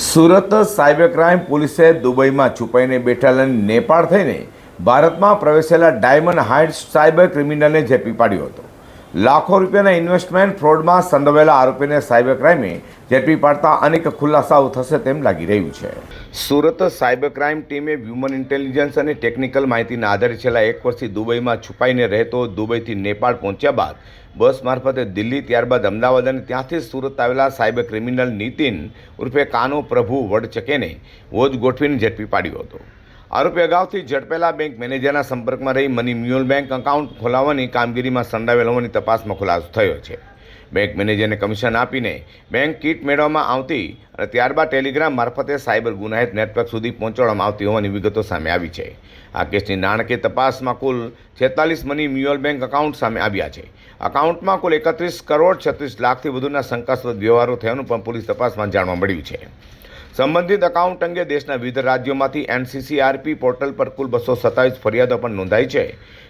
Surat cyber crime પોલીસે દુબઈમાં છુપાઈને બેઠેલા નેપાળ થઈને ભારતમાં પ્રવેશેલા ડાયમંડ હાઇટ્સ સાયબર ક્રિમિનલને ઝડપી પાડ્યો હતો. લાખો રૂપિયાના ઇન્વેસ્ટમેન્ટ ફ્રોડમાં સંડોવાયેલા આરોપીને સાયબર ક્રાઇમે ઝડપી પાડતા અનેક ખુલાસાઓ થશે તેમ લાગી રહ્યું છે. સુરત સાયબર ક્રાઇમ ટીમે હ્યુમન ઇન્ટેલિજન્સ અને ટેકનિકલ માહિતીના આધારે છેલ્લા 1 વર્ષથી દુબઈમાં છુપાઈને રહેતો દુબઈથી નેપાળ પહોંચ્યા બાદ બસ મારફતે દિલ્હી, ત્યારબાદ અમદાવાદ અને ત્યાંથી સુરત આવેલા સાયબર ક્રિમિનલ નીતિન ઉર્ફે કાનો પ્રભુ વડચકેને વોચ ગોઠવીને ઝડપી પાડ્યો હતો. આરોપી અગાઉથી ઝડપેલા બેંક મેનેજરના સંપર્કમાં રહી મની મ્યુચ્યુઅલ બેંક એકાઉન્ટ ખોલાવવાની કામગીરીમાં સંડોવાયેલ હોવાની તપાસમાં ખુલાસો થયો છે. બેંક મેનેજરને કમિશન આપીને બેંક કીટ મેળવવામાં આવતી અને ત્યારબાદ ટેલિગ્રામ મારફતે સાયબર ગુનાહિત નેટવર્ક સુધી પહોંચાડવામાં આવતી હોવાની વિગતો સામે આવી છે. આ કેસની નાણાકીય તપાસમાં કુલ 46 મની મ્યુચ્યુઅલ બેંક એકાઉન્ટ સામે આવ્યા છે. એકાઉન્ટમાં કુલ 31 કરોડ 36 લાખથી વધુના શંકાસ્પદ વ્યવહારો થયાનું પણ પોલીસ તપાસમાં જાણવા મળ્યું છે. સંબંધિત એકાઉન્ટ અંગે દેશના વિવિધ રાજ્યોમાંથી NCCRP પોર્ટલ પર કુલ 227 ફરિયાદો પણ નોંધાઈ છે.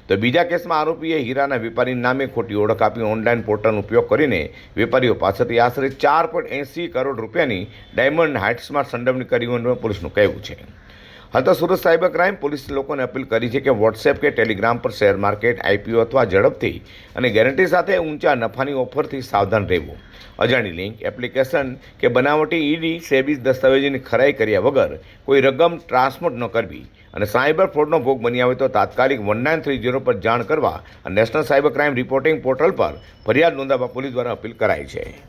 તો બીજા કેસમાં આરોપીએ હીરાના વેપારી નામે ખોટી ઓળખ આપી ઓનલાઈન પોર્ટલનો ઉપયોગ કરીને વેપારીઓ પાસેથી આશરે 4.80 કરોડ રૂપિયાની ડાયમંડ હાઇટ્સમાં સંડોવણી કરી હોવાનું પોલીસનું કહેવું છે. હાલ તો સુરત સાયબર ક્રાઇમ પોલીસે લોકોને અપીલ કરી છે કે વોટ્સએપ કે ટેલિગ્રામ પર શેર માર્કેટ, IPO અથવા ઝડપથી અને ગેરંટી સાથે ઊંચા નફાની ઓફરથી સાવધાન રહેવું. અજાણી લિંક, એપ્લિકેશન કે બનાવટી ઈડી, સેબી દસ્તાવેજોની ખરાઈ કર્યા વગર કોઈ રકમ ટ્રાન્સફર ન કરવી અને સાયબર ફ્રોડનો ભોગ બન્યા હોય તો તાત્કાલિક 1930 પર જાણ કરવા અને national cyber crime reporting portal પર ફરિયાદ નોંધાવવા પોલીસ દ્વારા અપીલ કરાઈ છે.